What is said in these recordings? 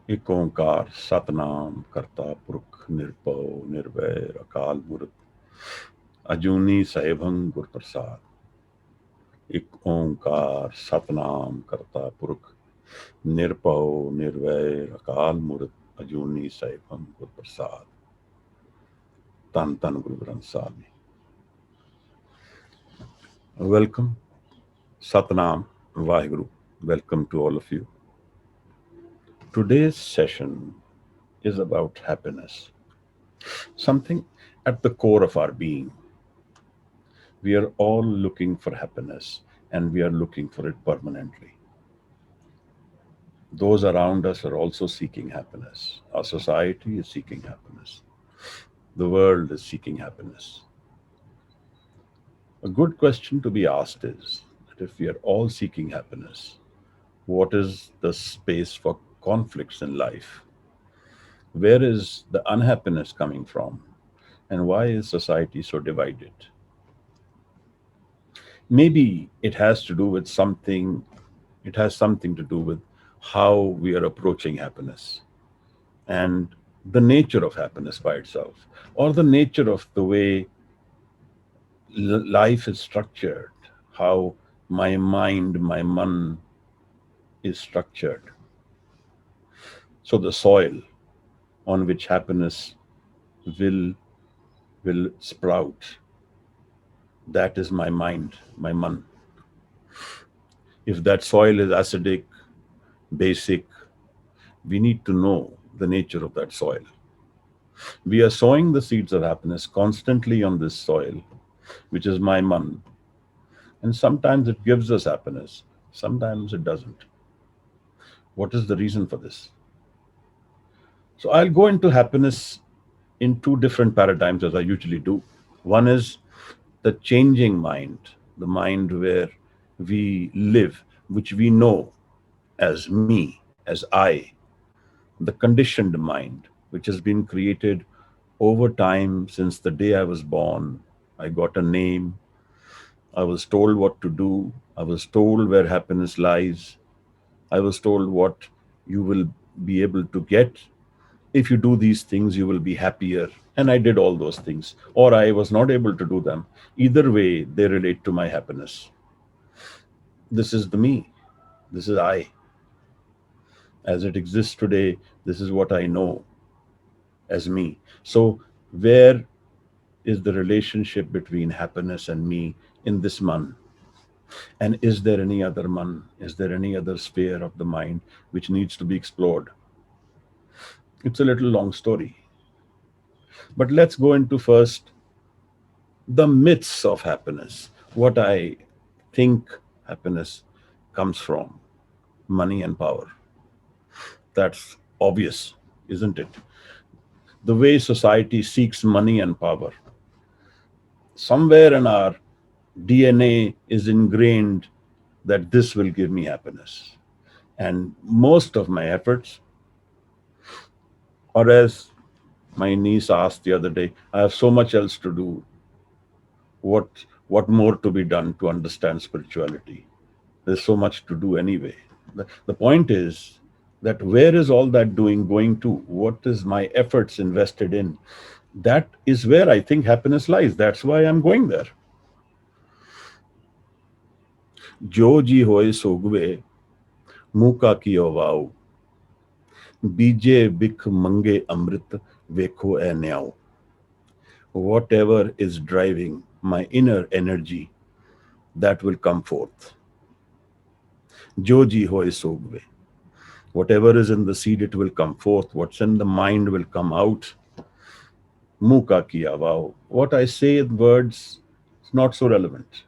एक ओंकार सतनाम करता पुरख निरभव निर्वैर अकाल मूर्त अजूनी सैभं गुर प्रसाद। एक ओंकार सतनाम करता पुरख निरभव निर्वैर अकाल मूर्त अजूनी सैभं गुर प्रसाद। धन धन गुरु ग्रंथ साहब जी। Welcome, Satnam, Vaheguru. Welcome to all of you. Today's session is about happiness, something at the core of our being. We are all looking for happiness and we are looking for it permanently. Those around us are also seeking happiness. Our society is seeking happiness. The world is seeking happiness. A good question to be asked is that if we are all seeking happiness, what is the space for conflicts in life? Where is the unhappiness coming from? And why is society so divided? Maybe it has to do with something, it has something to do with how we are approaching happiness and the nature of happiness by itself, or the nature of the way life is structured, how my mind, my man is structured. So the soil on which happiness will will sprout, that is my mind, my man. If that soil is acidic, basic, we need to know the nature of that soil. We are sowing the seeds of happiness constantly on this soil, which is my man. And sometimes it gives us happiness, sometimes it doesn't. What is the reason for this? So I'll go into happiness in two different paradigms as I usually do. One is the changing mind, the mind where we live, which we know as me, as I, the conditioned mind, which has been created over time since the day I was born. I got a name, I was told what to do, I was told where happiness lies, I was told what you will be able to get. If you do these things, you will be happier. And I did all those things, or I was not able to do them. Either way, they relate to my happiness. This is the me, this is I. As it exists today, this is what I know as me. So, where is the relationship between happiness and me in this man? And is there any other man? Is there any other sphere of the mind which needs to be explored? It's a little long story. But let's go into first the myths of happiness. What I think happiness comes from: money and power. That's obvious, isn't it? The way society seeks money and power. Somewhere in our DNA is ingrained that this will give me happiness. And most of my efforts, or as my niece asked the other day, I have so much else to do. What what more to be done to understand spirituality? There's so much to do anyway. The point is that where is all that doing going to? What is my efforts invested in? That is where I think happiness lies. That's why I'm going there. जो जी होए सोगवे मुका की wow बीजे बिख मंगे अमृत वेखो ए न्याओ. Whatever is driving my inner energy, that will come forth. Jo ji hoy sogve. Whatever is in the seed, it will come forth. What's in the mind will come out. Muka kiya wow. What I say in words is not so relevant.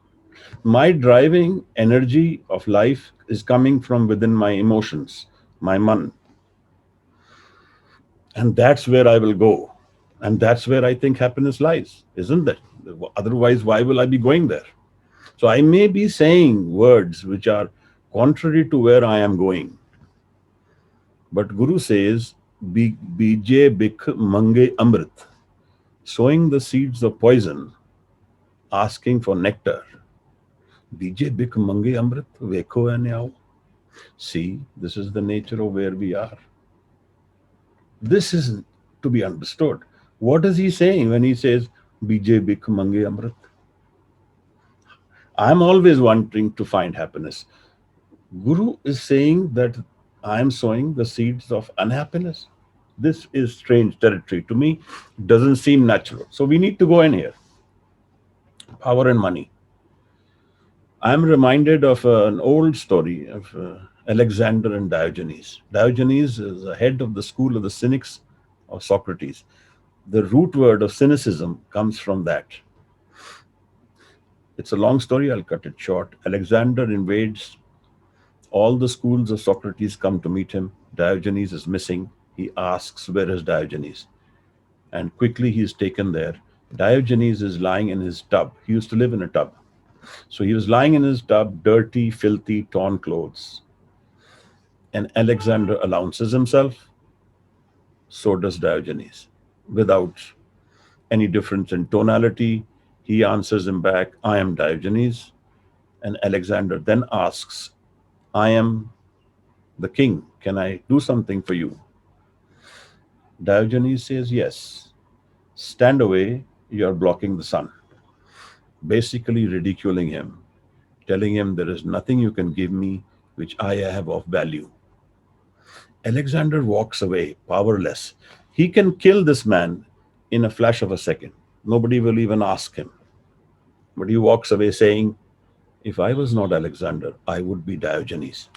My driving energy of life is coming from within my emotions, my man. And that's where I will go. And that's where I think happiness lies, isn't it? Otherwise, why will I be going there? So I may be saying words which are contrary to where I am going. But Guru says, Bije Bikh Mange Amrit, sowing the seeds of poison, asking for nectar. Bije Bikh Mange Amrit, Vekho Anyao. See, this is the nature of where we are. This is to be understood. What is he saying when he says, Bijay Bikh Mange Amrit? I'm always wanting to find happiness. Guru is saying that I am sowing the seeds of unhappiness. This is strange territory. To me, it doesn't seem natural. So we need to go in here. Power and money. I'm reminded of an old story of Alexander and Diogenes. Diogenes is the head of the school of the cynics of Socrates. The root word of cynicism comes from that. It's a long story, I'll cut it short. Alexander invades. All the schools of Socrates come to meet him. Diogenes is missing. He asks, where is Diogenes? And quickly he is taken there. Diogenes is lying in his tub. He used to live in a tub. So he was lying in his tub, dirty, filthy, torn clothes. And Alexander announces himself. So does Diogenes. Without any difference in tonality, he answers him back, I am Diogenes. And Alexander then asks, I am the king. Can I do something for you? Diogenes says, yes. Stand away, you are blocking the sun. Basically ridiculing him, telling him there is nothing you can give me which I have of value. Alexander walks away, powerless. He can kill this man in a flash of a second. Nobody will even ask him. But he walks away saying, if I was not Alexander, I would be Diogenes.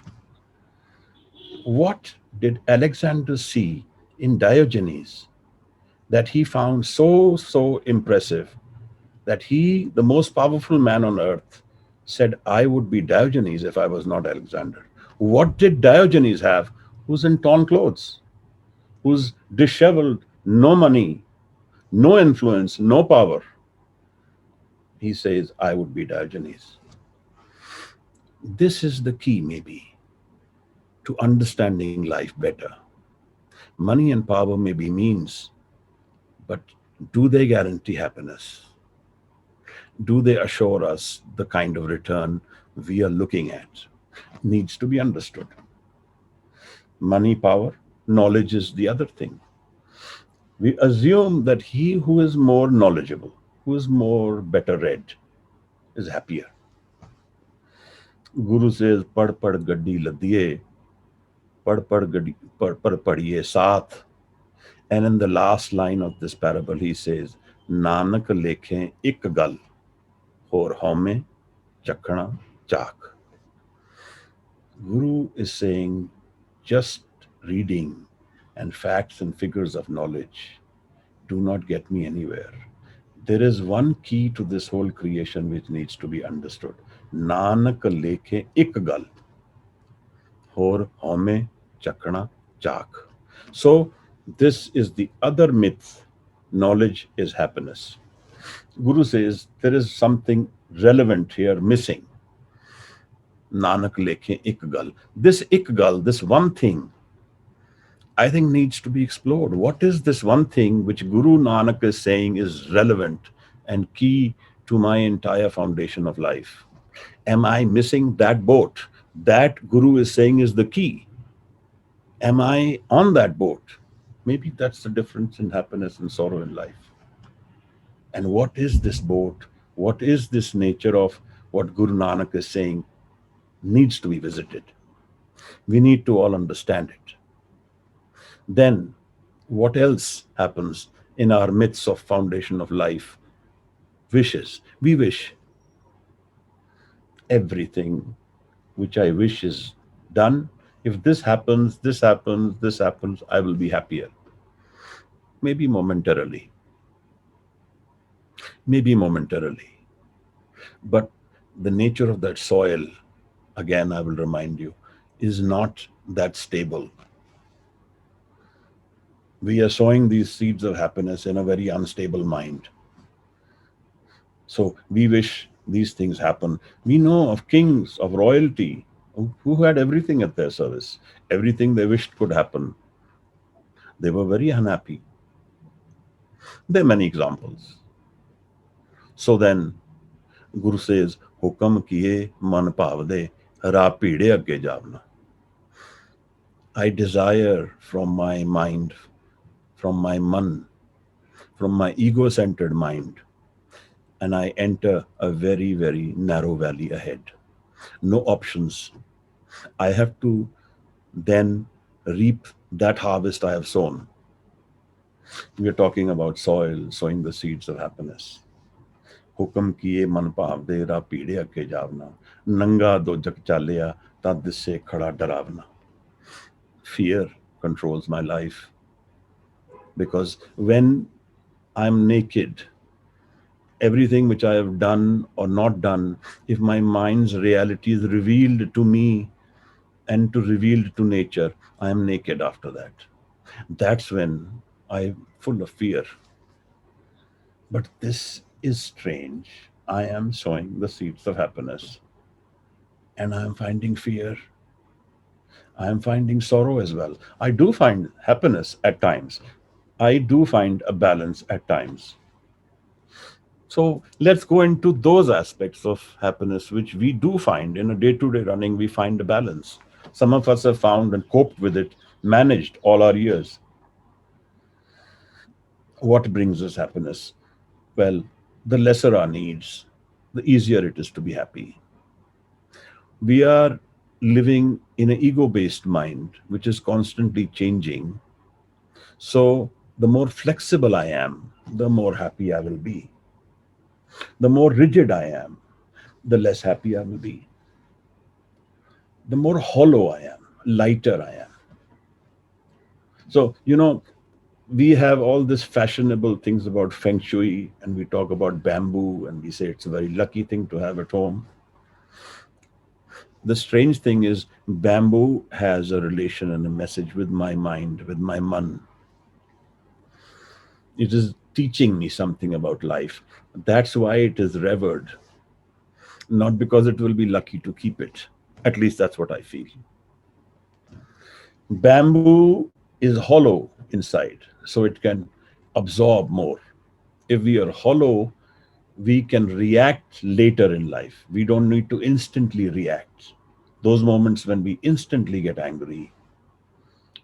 What did Alexander see in Diogenes that he found so impressive that he, the most powerful man on earth, said, I would be Diogenes if I was not Alexander? What did Diogenes have who's in torn clothes, who's disheveled, no money, no influence, no power? He says, I would be Diogenes. This is the key, maybe, to understanding life better. Money and power may be means, but do they guarantee happiness? Do they assure us the kind of return we are looking at? Needs to be understood. Money, power, knowledge is the other thing. We assume that he who is more knowledgeable, who is more better read, is happier. Guru says, Pad pad gaddi ladiye, pad pad gaddi pad padiye saath. And in the last line of this parable, he says, Nanak lekhe ik gal, hor home chakhana chak. Guru is saying, just reading and facts and figures of knowledge do not get me anywhere. There is one key to this whole creation which needs to be understood. Nanak lekhe ik gal, hor home chakhana chak. So this is the other myth. Knowledge is happiness. Guru says there is something relevant here missing. Nanak lekhe ik gal. This ik gal, this one thing, I think needs to be explored. What is this one thing which Guru Nanak is saying is relevant and key to my entire foundation of life? Am I missing that boat? That Guru is saying is the key. Am I on that boat? Maybe that's the difference in happiness and sorrow in life. And what is this boat? What is this nature of what Guru Nanak is saying needs to be visited? We need to all understand it. Then what else happens in our myths of foundation of life? Wishes. We wish everything which I wish is done. If this happens, this happens, this happens, I will be happier. Maybe momentarily. Maybe momentarily. But the nature of that soil, again, I will remind you, is not that stable. We are sowing these seeds of happiness in a very unstable mind. So we wish these things happen. We know of kings, of royalty, who had everything at their service. Everything they wished could happen. They were very unhappy. There are many examples. So then, Guru says, Hukam kiye man bhavde, ra pide agge javna. I desire from my mind from my man, from my ego-centered mind, and I enter a very, very narrow valley ahead. No options. I have to then reap that harvest I have sown. We are talking about soil, sowing the seeds of happiness. हुक्म किए मन भाव देरा पीड़े अके जावना नंगा दो जग चालिया तद से खड़ा डरावना. Fear controls my life because when I'm naked, everything which I have done or not done, if my mind's reality is revealed to me and to revealed to nature, I am naked after that. That's when I'm full of fear. But this is strange. I am sowing the seeds of happiness and I am finding fear. I am finding sorrow as well. I do find happiness at times. I do find a balance at times. So let's go into those aspects of happiness which we do find in a day-to-day running. We find a balance. Some of us have found and coped with it, managed all our years. What brings us happiness? Well, the lesser our needs, the easier it is to be happy. We are living in an ego-based mind, which is constantly changing. So the more flexible I am, the more happy I will be. The more rigid I am, the less happy I will be. The more hollow I am, lighter I am. So, we have all this fashionable things about feng shui, and we talk about bamboo, and we say it's a very lucky thing to have at home. The strange thing is, bamboo has a relation and a message with my mind, with my man. It is teaching me something about life. That's why it is revered, not because it will be lucky to keep it. At least that's what I feel. Bamboo is hollow inside, so it can absorb more. If we are hollow, we can react later in life. We don't need to instantly react. Those moments when we instantly get angry,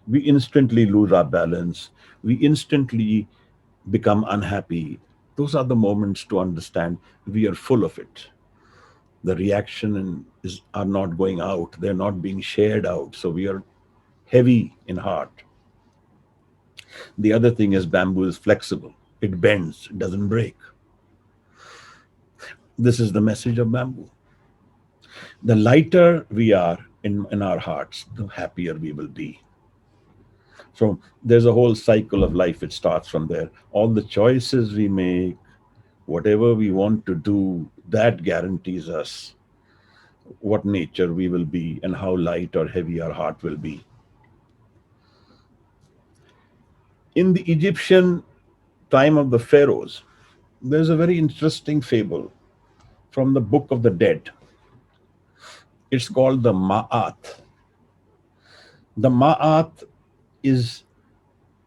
we instantly lose our balance, we instantly become unhappy. Those are the moments to understand we are full of it. The reaction are not going out, they're not being shared out. So we are heavy in heart. The other thing is bamboo is flexible. It bends, it doesn't break. This is the message of bamboo. The lighter we are in our hearts, the happier we will be. So there's a whole cycle of life. It starts from there. All the choices we make, whatever we want to do, that guarantees us what nature we will be and how light or heavy our heart will be. In the Egyptian time of the pharaohs, there's a very interesting fable from the Book of the Dead. It's called the Maat. The Maat is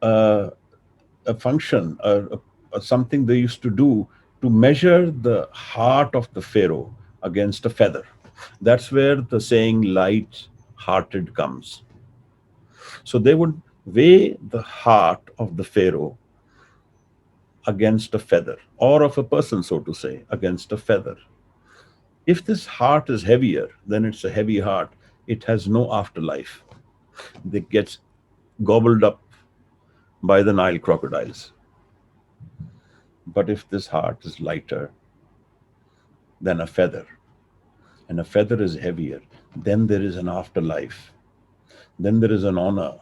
a function, something they used to do to measure the heart of the pharaoh against a feather. That's where the saying light hearted comes. So they would weigh the heart of the pharaoh against a feather, or of a person, so to say, against a feather. If this heart is heavier, then it's a heavy heart. It has no afterlife. It gets gobbled up by the Nile crocodiles. But if this heart is lighter than a feather, and a feather is heavier, then there is an afterlife. Then there is an honor.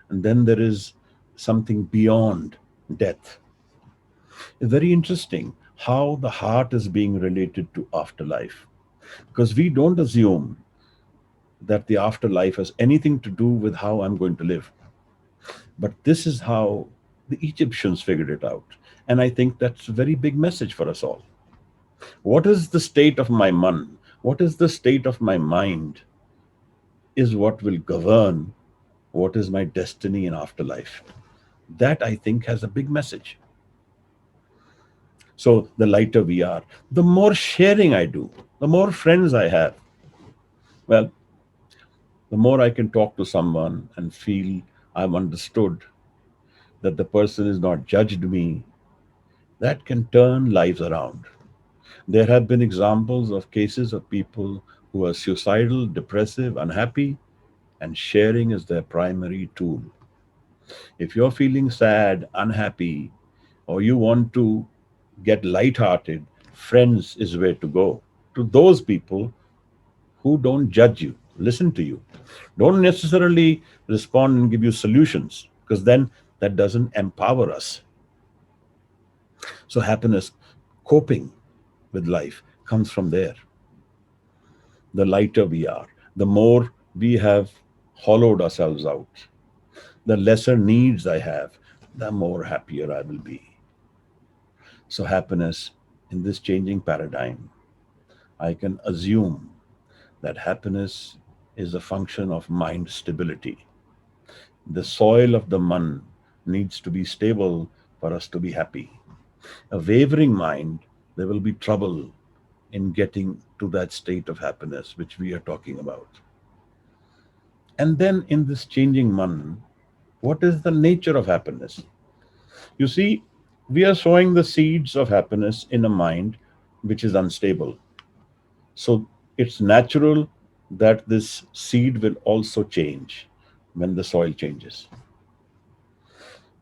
And then there is something beyond death. It's very interesting how the heart is being related to afterlife. Because we don't assume that the afterlife has anything to do with how I'm going to live. But this is how the Egyptians figured it out. And I think that's a very big message for us all. What is the state of my man? What is the state of my mind is what will govern what is my destiny in afterlife. That, I think, has a big message. So the lighter we are, the more sharing I do, the more friends I have. Well, the more I can talk to someone and feel I'm understood, that the person has not judged me, that can turn lives around. There have been examples of cases of people who are suicidal, depressive, unhappy, and sharing is their primary tool. If you're feeling sad, unhappy, or you want to get lighthearted, friends is where to go. To those people who don't judge you, listen to you, don't necessarily respond and give you solutions, because then that doesn't empower us. So, happiness, coping with life, comes from there. The lighter we are, the more we have hollowed ourselves out, the lesser needs I have, the more happier I will be. So, happiness in this changing paradigm, I can assume that happiness is a function of mind stability. The soil of the man needs to be stable for us to be happy. A wavering mind, there will be trouble in getting to that state of happiness which we are talking about. And then in this changing man, what is the nature of happiness? You see, we are sowing the seeds of happiness in a mind which is unstable. So it's natural that this seed will also change when the soil changes.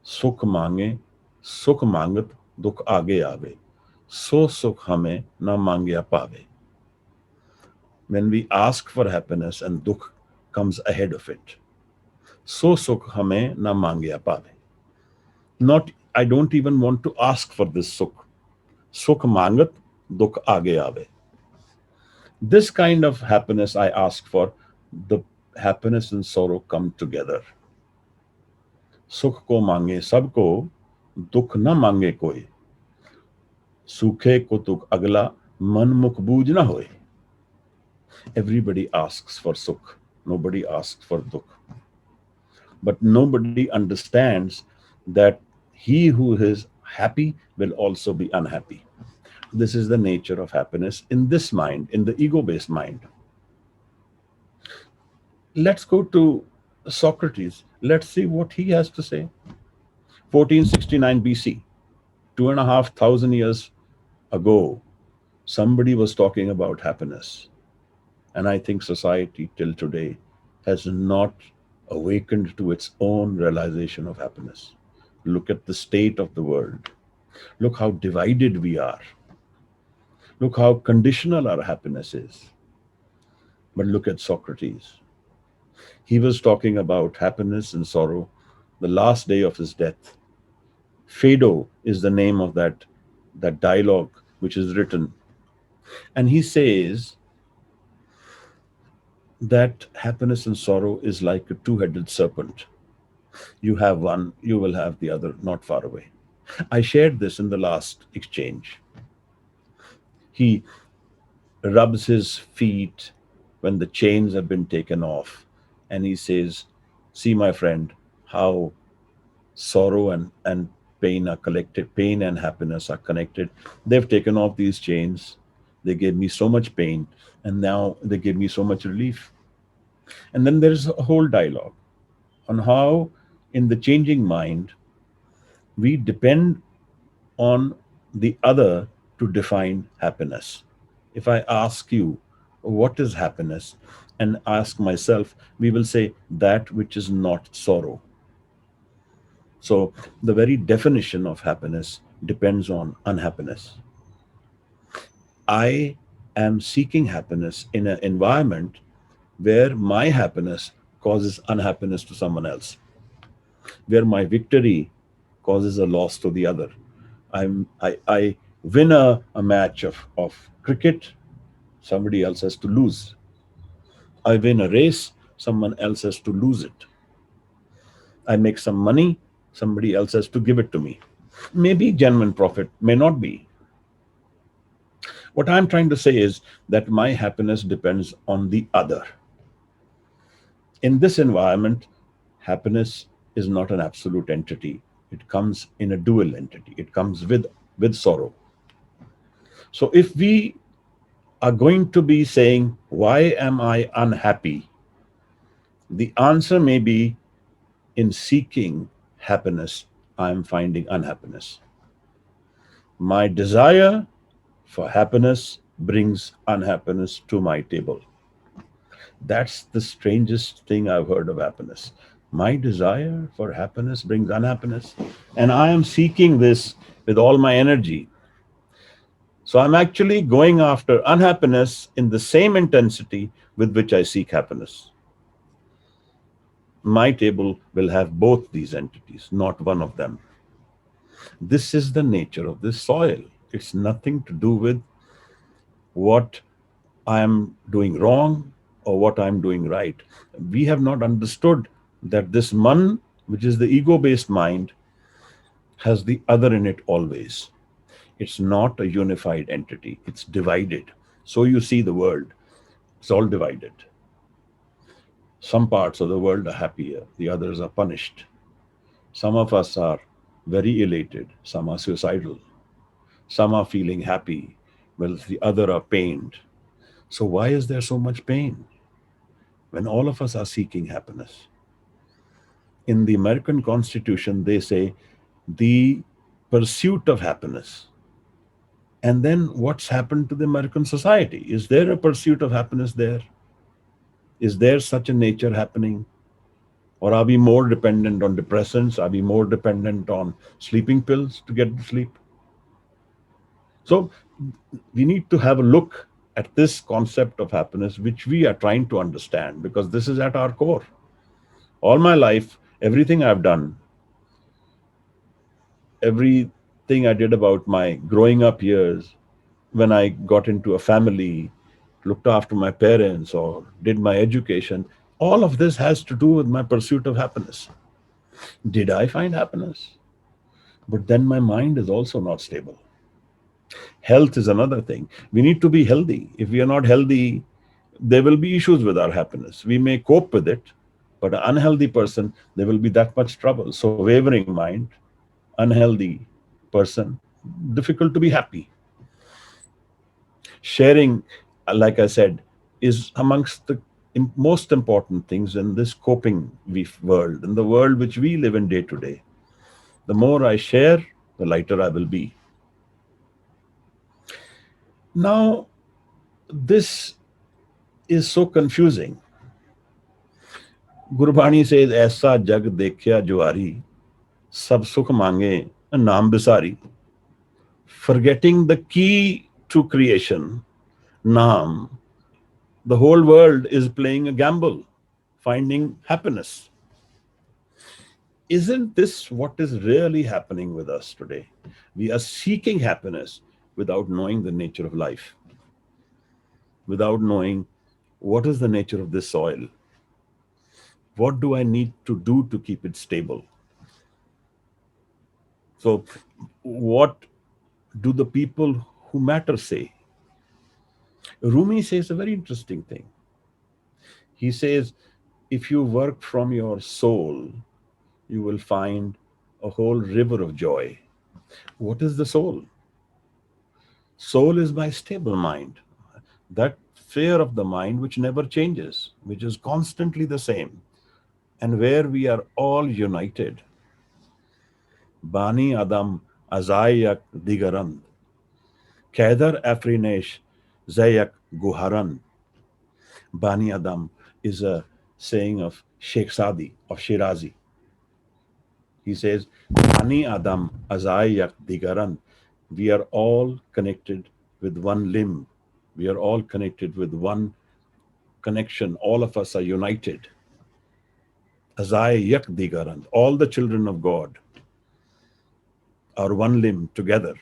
सुख मांगे सुख मांगत दुख आगे आवे सो सुख हमें न मांगे पावे. When we ask for happiness and dukh comes ahead of it, so sukh hame na mangya pave. Not, I don't even want to ask for this sukh. Sukh mangat, dukh aage aave. This kind of happiness I ask for, the happiness and sorrow come together. Sukh ko mange sabko, dukh na mange koi. Sukhe ko tuk agla, man mukh booj na hoye. Everybody asks for sukh, nobody asks for dukh. But nobody understands that he who is happy will also be unhappy. This is the nature of happiness in this mind, in the ego based mind. Let's go to Socrates. Let's see what he has to say. 1469 BC, 2,500 years ago, somebody was talking about happiness. And I think society till today has not awakened to its own realization of happiness. Look at the state of the world. Look how divided we are. Look how conditional our happiness is. But look at Socrates. He was talking about happiness and sorrow the last day of his death. Phaedo is the name of that dialogue which is written. And he says that happiness and sorrow is like a two-headed serpent. You have one, you will have the other not far away. I shared this in the last exchange. He rubs his feet when the chains have been taken off, and he says, see, my friend, how sorrow and pain are connected, pain and happiness are connected. They've taken off these chains, they gave me so much pain, and now they give me so much relief. And then there's a whole dialogue on how, in the changing mind, we depend on the other to define happiness. If I ask you, what is happiness? And ask myself, we will say that which is not sorrow. So the very definition of happiness depends on unhappiness. I am seeking happiness in an environment where my happiness causes unhappiness to someone else, where my victory causes a loss to the other. I win a match of cricket, somebody else has to lose. I win a race, someone else has to lose it. I make some money, somebody else has to give it to me. Maybe genuine profit, may not be. What I'm trying to say is that my happiness depends on the other. In this environment, happiness is not an absolute entity. It comes in a dual entity. It comes with sorrow. So if we are going to be saying, why am I unhappy? The answer may be in seeking happiness, I'm finding unhappiness. My desire for happiness brings unhappiness to my table. That's the strangest thing I've heard of happiness. My desire for happiness brings unhappiness, and I am seeking this with all my energy. So I'm actually going after unhappiness in the same intensity with which I seek happiness. My table will have both these entities, not one of them. This is the nature of this soil. It's nothing to do with what I am doing wrong or what I'm doing right. We have not understood that this man, which is the ego based mind, has the other in it always. It's not a unified entity, it's divided. So you see the world, it's all divided. Some parts of the world are happier, the others are punished. Some of us are very elated, some are suicidal, some are feeling happy, while the other are pained. So, why is there so much pain when all of us are seeking happiness? In the American Constitution, they say the pursuit of happiness. And then what's happened to the American society? Is there a pursuit of happiness there? Is there such a nature happening? Or are we more dependent on depressants? Are we more dependent on sleeping pills to get to sleep? So we need to have a look at this concept of happiness, which we are trying to understand, because this is at our core. All my life, everything I've done, everything I did about my growing up years, when I got into a family, looked after my parents, or did my education, all of this has to do with my pursuit of happiness. Did I find happiness? But then my mind is also not stable. Health is another thing. We need to be healthy. If we are not healthy, there will be issues with our happiness. We may cope with it, but an unhealthy person, there will be that much trouble. So, wavering mind, unhealthy person, difficult to be happy. Sharing, like I said, is amongst the most important things in this coping world, in the world which we live in day to day. The more I share, the lighter I will be. Now, this is so confusing. Gurbani says, "Aisa jag dekhya juari, sab sukh mange naam bisari." Forgetting the key to creation, naam, the whole world is playing a gamble, finding happiness. Isn't this what is really happening with us today? We are seeking happiness without knowing the nature of life, without knowing what is the nature of this soil. What do I need to do to keep it stable? So, what do the people who matter say? Rumi says a very interesting thing. He says, if you work from your soul, you will find a whole river of joy. What is the soul? Soul is my stable mind, that sphere of the mind which never changes, which is constantly the same, and where we are all united. Bani Adam Azayak Digaran, Kaidar Afrinesh Zayak Guharan. Bani Adam is a saying of Sheikh Sadi of Shirazi. He says, Bani Adam Azayak Digaran. We are all connected with one limb. We are all connected with one connection. All of us are united. Azayak Digaran. All the children of God are one limb together.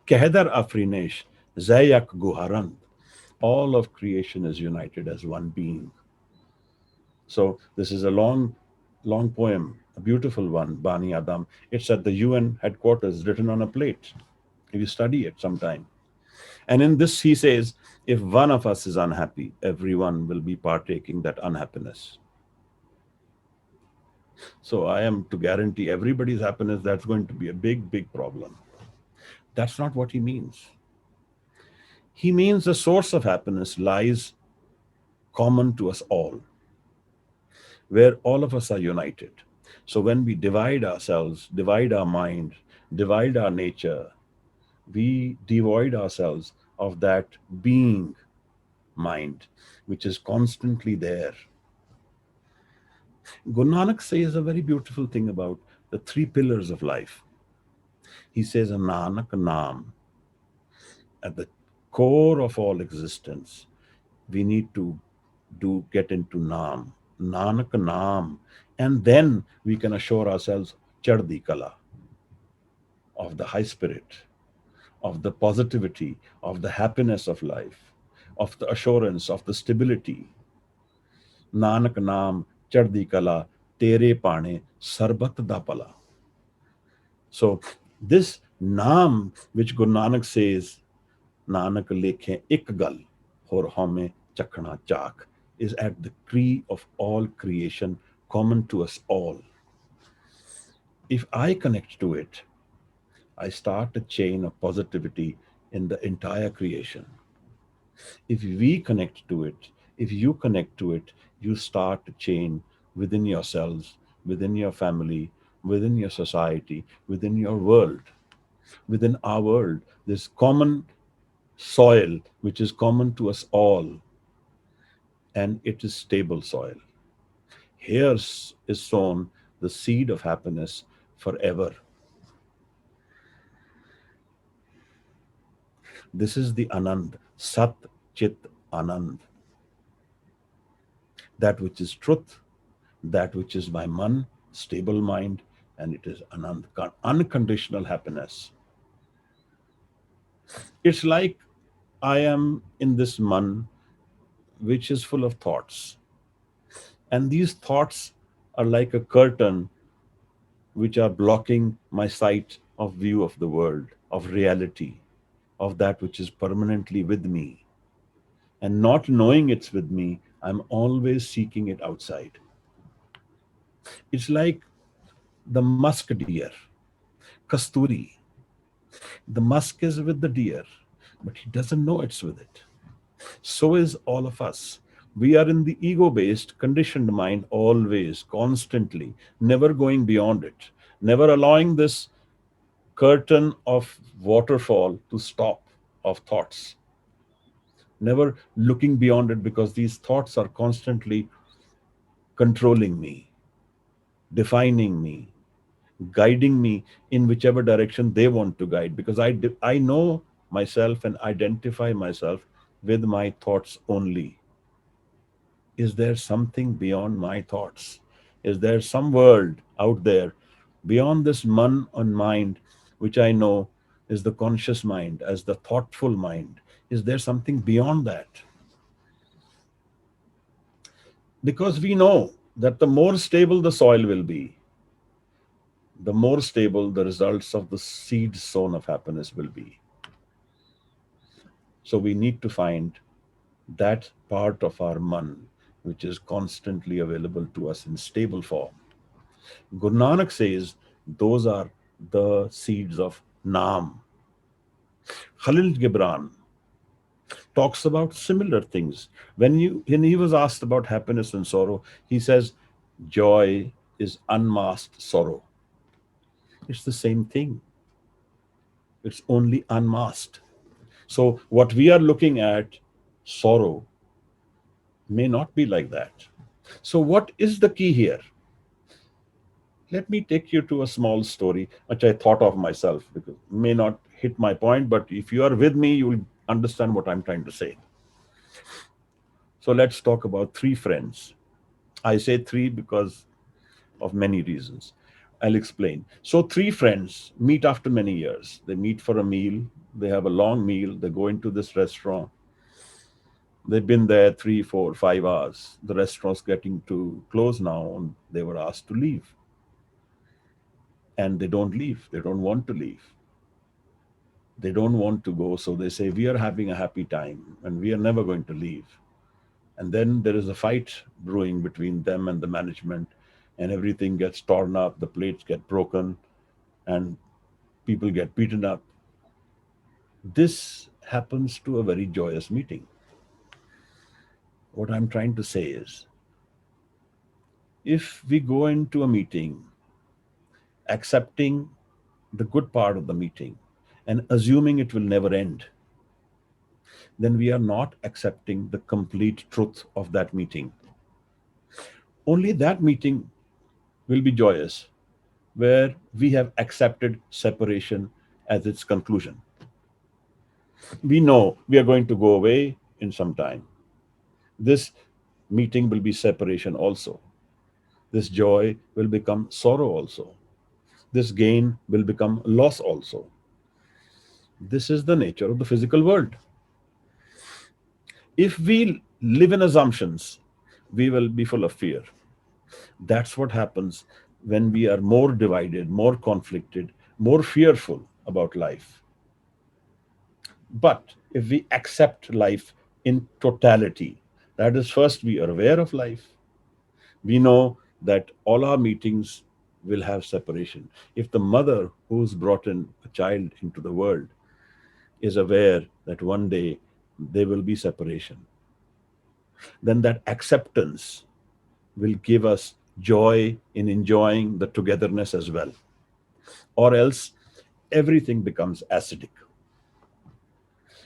Kehedar Afrinesh Zayak Guharan. All of creation is united as one being. So this is a long, long poem, a beautiful one, Bani Adam. It's at the UN headquarters, written on a plate. If you study it sometime. And in this, he says, if one of us is unhappy, everyone will be partaking that unhappiness. So I am to guarantee everybody's happiness, that's going to be a big, big problem. That's not what he means. He means the source of happiness lies common to us all, where all of us are united. So when we divide ourselves, divide our mind, divide our nature, we devoid ourselves of that being mind, which is constantly there. Guru Nanak says a very beautiful thing about the three pillars of life. He says, Nanak Naam, at the core of all existence, we need to get into Naam, Nanak Naam, and then we can assure ourselves Chardi Kala, of the high spirit, of the positivity, of the happiness of life, of the assurance, of the stability. Nanak Naam, Chardi Kala, Tere Pane, Sarbat da Pala. So, this Naam, which Guru Nanak says, Nanak lekhe ik gal, hor home chakhna chak, is at the tree of all creation, common to us all. If I connect to it, I start a chain of positivity in the entire creation. If we connect to it, if you connect to it, you start a chain within yourselves, within your family, within your society, within your world. Within our world, this common soil which is common to us all, and it is stable soil. Here is sown the seed of happiness forever. This is the Anand, Sat Chit Anand, that which is truth, that which is my man, stable mind, and it is Anand, unconditional happiness. It's like I am in this man which is full of thoughts, and these thoughts are like a curtain which are blocking my sight of view of the world, of reality, of that which is permanently with me. And not knowing it's with me, I'm always seeking it outside. It's like the musk deer, Kasturi. The musk is with the deer, but he doesn't know it's with it. So is all of us. We are in the ego based, conditioned mind always, constantly, never going beyond it, never allowing this curtain of waterfall to stop of thoughts, never looking beyond it because these thoughts are constantly controlling me, defining me, guiding me in whichever direction they want to guide, because I know myself and identify myself with my thoughts only. Is there something beyond my thoughts? Is there some world out there beyond this man on mind, which I know is the conscious mind, as the thoughtful mind? Is there something beyond that? Because we know that the more stable the soil will be, the more stable the results of the seed sown of happiness will be. So we need to find that part of our man which is constantly available to us in stable form. Guru Nanak says those are the seeds of Naam. Khalil Gibran talks about similar things. When he was asked about happiness and sorrow, he says, joy is unmasked sorrow. It's the same thing. It's only unmasked. So what we are looking at, sorrow, may not be like that. So what is the key here? Let me take you to a small story which I thought of myself, because it may not hit my point, but if you are with me, you will understand what I'm trying to say. So let's talk about three friends. I say three because of many reasons. I'll explain. So three friends meet after many years. They meet for a meal. They have a long meal. They go into this restaurant. They've been there 3, 4, 5 hours. The restaurant's getting to close now, and they were asked to leave. And they don't leave. They don't want to leave. They don't want to go. So they say, we are having a happy time and we are never going to leave. And then there is a fight brewing between them and the management, and everything gets torn up, the plates get broken, and people get beaten up. This happens to a very joyous meeting. What I'm trying to say is, if we go into a meeting accepting the good part of the meeting and assuming it will never end, then we are not accepting the complete truth of that meeting. Only that meeting will be joyous where we have accepted separation as its conclusion. We know we are going to go away in some time. This meeting will be separation also. This joy will become sorrow also. This gain will become loss also. This is the nature of the physical world. If we live in assumptions, we will be full of fear. That's what happens when we are more divided, more conflicted, more fearful about life. But if we accept life in totality, that is, first we are aware of life, we know that all our meetings will have separation. If the mother who's brought in a child into the world is aware that one day there will be separation, then that acceptance will give us joy in enjoying the togetherness as well. Or else everything becomes acidic.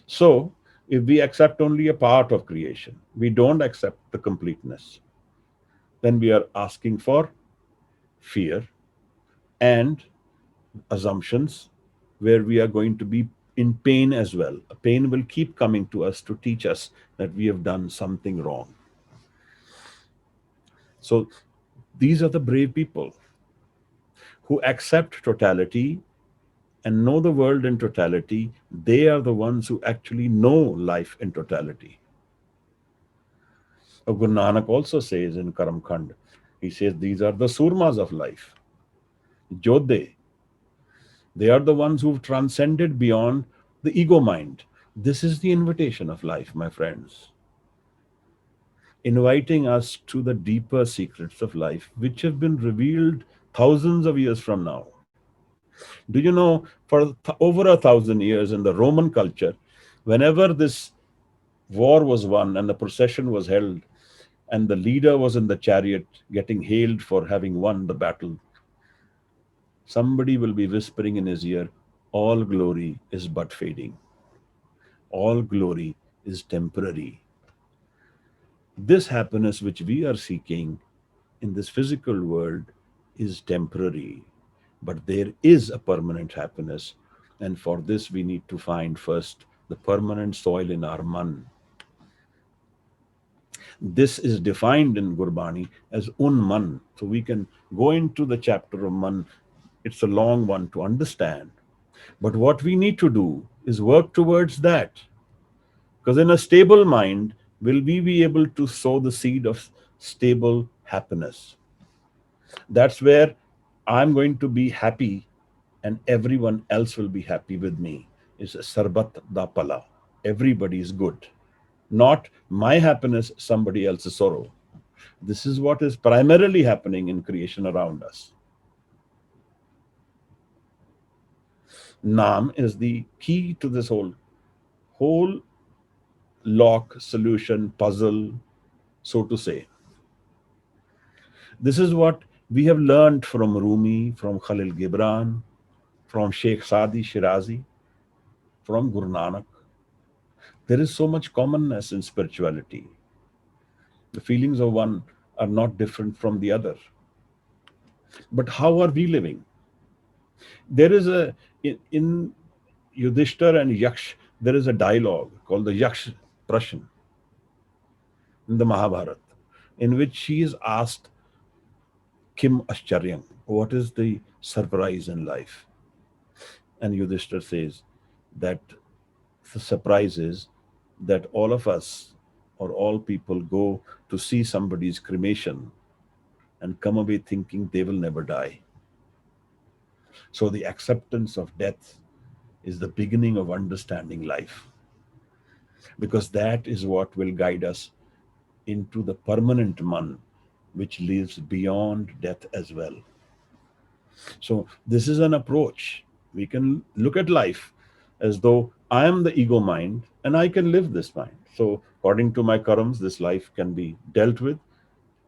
So, if we accept only a part of creation, we don't accept the completeness, then we are asking for fear and assumptions where we are going to be in pain as well. A pain will keep coming to us to teach us that we have done something wrong. So, these are the brave people who accept totality and know the world in totality. They are the ones who actually know life in totality. Guru Nanak also says in Karam Khand, he says, these are the Surmas of life. Jodhe. They are the ones who've transcended beyond the ego mind. This is the invitation of life, my friends. Inviting us to the deeper secrets of life, which have been revealed thousands of years from now. Do you know, for over 1,000 years in the Roman culture, whenever this war was won and the procession was held, and the leader was in the chariot getting hailed for having won the battle, somebody will be whispering in his ear, all glory is but fading. All glory is temporary. This happiness which we are seeking in this physical world is temporary, but there is a permanent happiness. And for this, we need to find first the permanent soil in our man. This is defined in Gurbani as un man. So we can go into the chapter of man. It's a long one to understand. But what we need to do is work towards that. Because in a stable mind, will we be able to sow the seed of stable happiness? That's where I'm going to be happy and everyone else will be happy with me. It's a sarbat da pala. Everybody is good. Not my happiness, somebody else's sorrow. This is what is primarily happening in creation around us. Naam is the key to this whole lock, solution, puzzle, so to say. This is what we have learned from Rumi, from Khalil Gibran, from Sheikh Sadi Shirazi, from Guru Nanak. There is so much commonness in spirituality. The feelings of one are not different from the other. But how are we living? There is in Yudhishthir and Yaksh, there is a dialogue called the Yaksh Prashan in the Mahabharata, in which she is asked, Kim Ashcharyam, what is the surprise in life? And Yudhishthir says that the surprise is that all of us or all people go to see somebody's cremation and come away thinking they will never die. So the acceptance of death is the beginning of understanding life, because that is what will guide us into the permanent man which lives beyond death as well. So this is an approach. We can look at life as though I am the ego mind and I can live this mind. So according to my karams, this life can be dealt with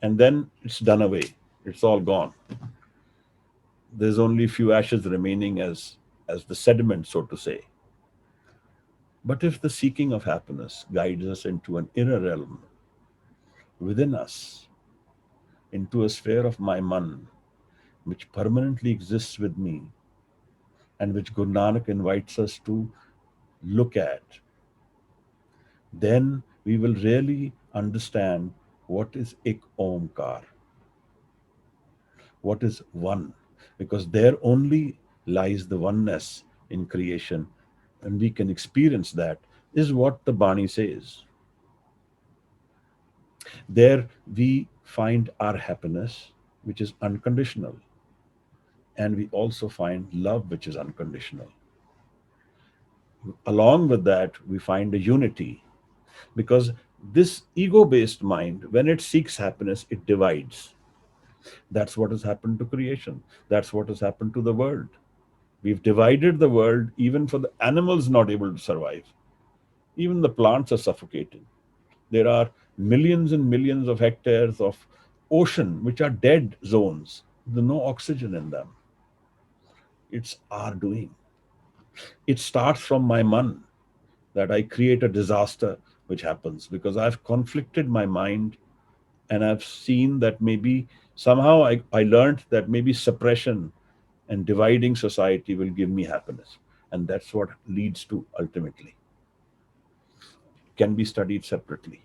and then it's done away. It's all gone. There's only few ashes remaining as the sediment, so to say. But if the seeking of happiness guides us into an inner realm within us, into a sphere of my man, which permanently exists with me, and which Guru Nanak invites us to look at, then we will really understand what is Ik Omkar, what is one, because there only lies the oneness in creation, and we can experience that, is what the Bani says. There we find our happiness, which is unconditional, and we also find love, which is unconditional. Along with that, we find a unity, because this ego based mind, when it seeks happiness, it divides. That's what has happened to creation. That's what has happened to the world. We've divided the world, even for the animals not able to survive. Even the plants are suffocating. There are millions and millions of hectares of ocean which are dead zones. There's no oxygen in them. It's our doing. It starts from my man, that I create a disaster which happens because I've conflicted my mind, and I've seen that maybe somehow I learned that maybe suppression and dividing society will give me happiness. And that's what leads to ultimately. Can be studied separately.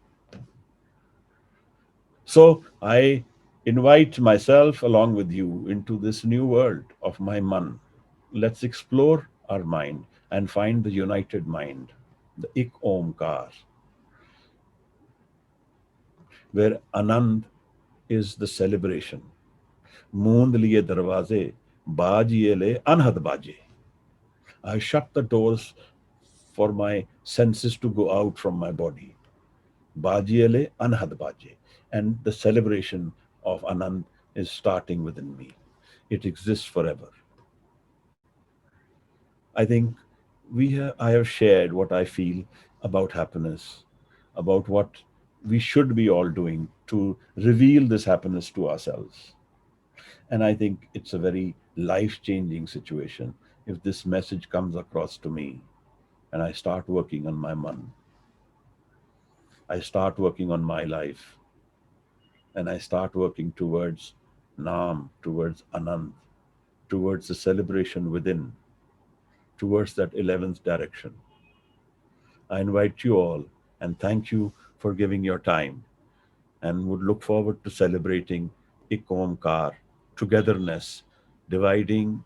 So I invite myself along with you into this new world of my man. Let's explore our mind and find the united mind, the Ik Omkar, where Anand is the celebration. Moond liye darwaze, baaj ye le anhad baje. I shut the doors for my senses to go out from my body. Bajiele anhad baje. And the celebration of Anand is starting within me. It exists forever. I think I have shared what I feel about happiness, about what we should be all doing to reveal this happiness to ourselves. And I think it's a very life changing situation if this message comes across to me and I start working on my man. I start working on my life, and I start working towards Naam, towards Anand, towards the celebration within, towards that 11th direction. I invite you all and thank you for giving your time, and would look forward to celebrating Ik Omkar, togetherness, dividing,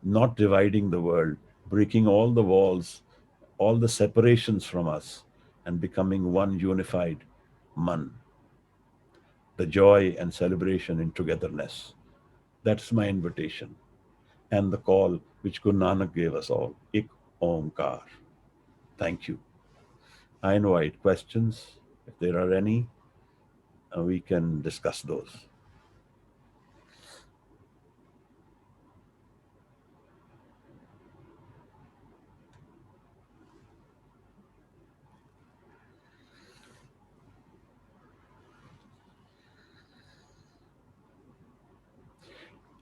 not dividing the world, breaking all the walls, all the separations from us, and becoming one unified Man. The joy and celebration in togetherness. That's my invitation and the call which Guru Nanak gave us all. Ik Omkar. Thank you. I invite questions. If there are any, we can discuss those.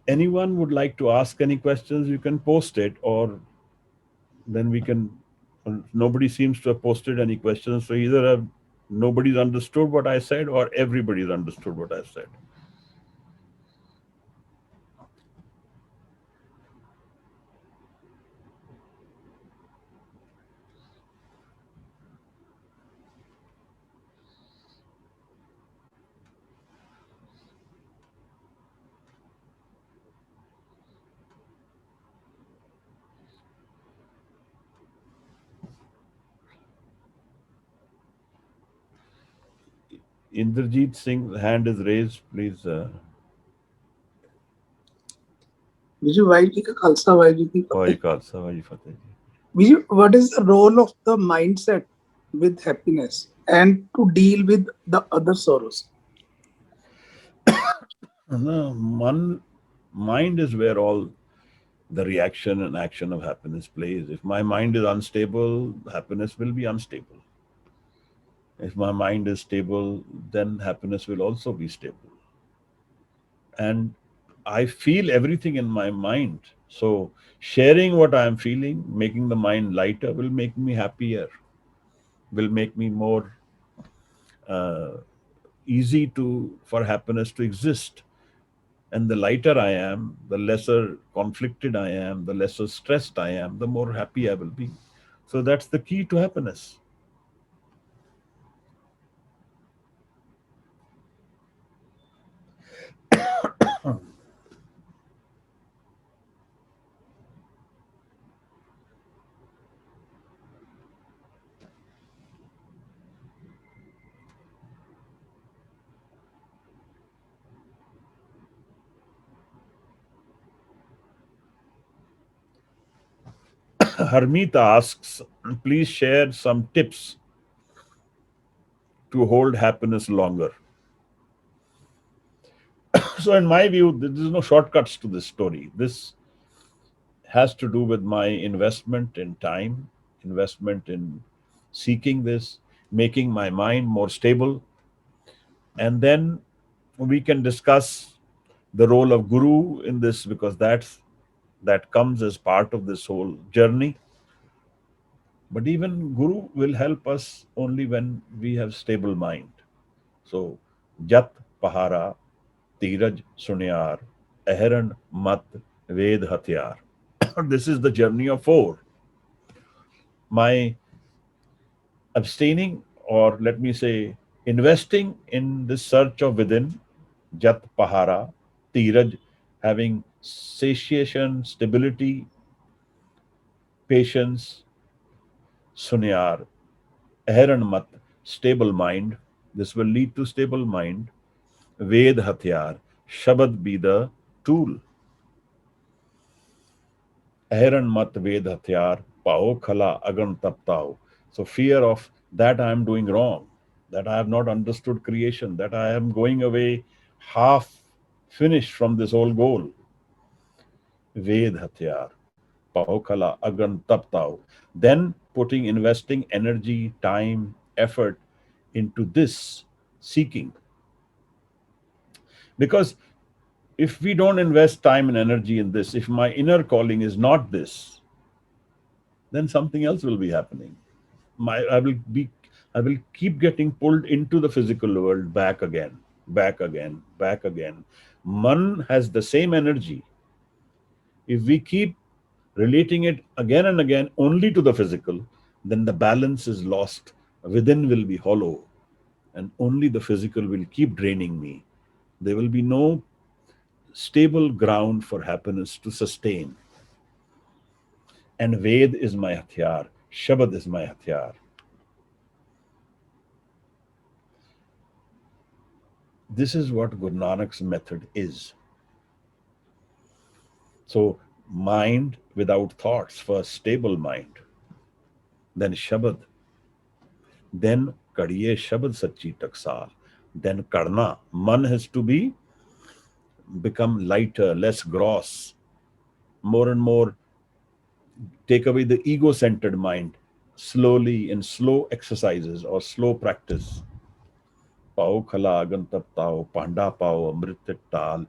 Anyone would like to ask any questions, you can post it, or then we can. Nobody seems to have posted any questions, so either nobody's understood what I said or everybody's understood what I said. Inderjeet Singh, hand is raised. Please. Viju, Vaheguru Ka Khalsa, Vaheguru Ki Wai Fateh. Khalsa, Wai Fateh. Viju, what is the role of the mindset with happiness and to deal with the other sorrows? No, mind is where all the reaction and action of happiness plays. If my mind is unstable, happiness will be unstable. If my mind is stable, then happiness will also be stable. And I feel everything in my mind. So sharing what I am feeling, making the mind lighter, will make me happier, will make me more uh, easy to for happiness to exist. And the lighter I am, the lesser conflicted I am, the lesser stressed I am, the more happy I will be. So that's the key to happiness. Harmeet asks, please share some tips to hold happiness longer. So, in my view, there is no shortcuts to this story. This has to do with my investment in time, investment in seeking this, making my mind more stable. And then we can discuss the role of guru in this, because that comes as part of this whole journey. But even guru will help us only when we have stable mind. So jat pahara, tiraj sunyar, ahran mat, ved hatyar. This is the journey of four. My abstaining, or let me say, investing in this search of within, jat pahara, tiraj, having satiation, stability, patience, sunyar, ahran mat, stable mind. This will lead to stable mind. Ved hatyar, Shabad be the tool. Ahran mat ved hatyar, pao khala agan taptao. So fear of that I am doing wrong, that I have not understood creation, that I am going away half finished from this whole goal. Ved hatyar, pao khala agan taptao. Then putting, investing energy, time, effort into this seeking. Because if we don't invest time and energy in this, if my inner calling is not this, then something else will be happening. My I will keep getting pulled into the physical world, back again, back again, back again. Man has the same energy. If we keep relating it again and again only to the physical, then the balance is lost. Within will be hollow, and only the physical will keep draining me. There will be no stable ground for happiness to sustain. And Ved is my hatyar, Shabad is my hatyar. This is what Guru Nanak's method is. So, mind without thoughts, first stable mind, then Shabad, then Kadiye Shabad Sachi Taksal, then Karna. Man has to become lighter, less gross, more and more take away the ego centered mind, slowly in slow exercises or slow practice. Pao khala agan taptao, panda pao amrit tal,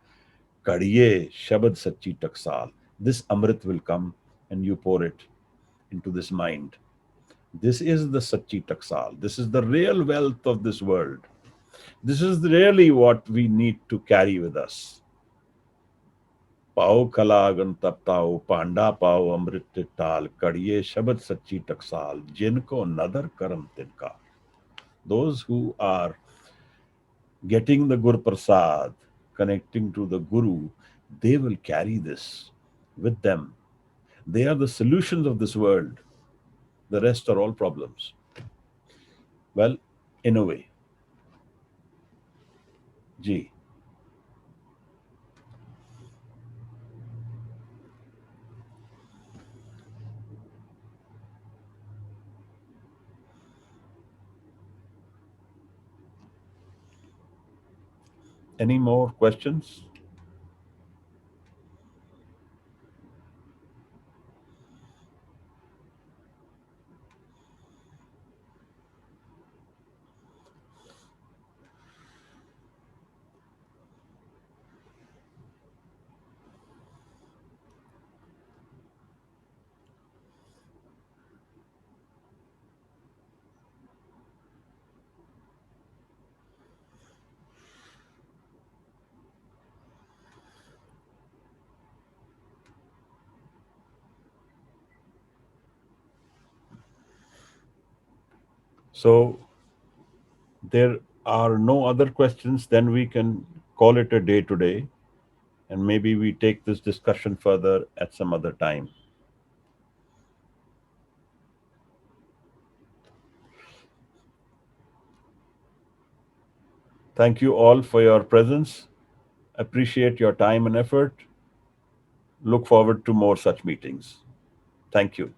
kadiye shabad sachi taksal. This amrit will come and you pour it into this mind. This is the sachi taksal. This is the real wealth of this world. This is really what we need to carry with us. Pao khala agan taptao, panda pao amrit tal, kadiye shabad sachi taksal, jinko nadar karam tinka. Those who are getting the Guru Prasad, connecting to the Guru, they will carry this with them. They are the solutions of this world. The rest are all problems. Well, in a way. Gee, any more questions? So there are no other questions, then we can call it a day today, and maybe we take this discussion further at some other time. Thank you all for your presence. Appreciate your time and effort. Look forward to more such meetings. Thank you.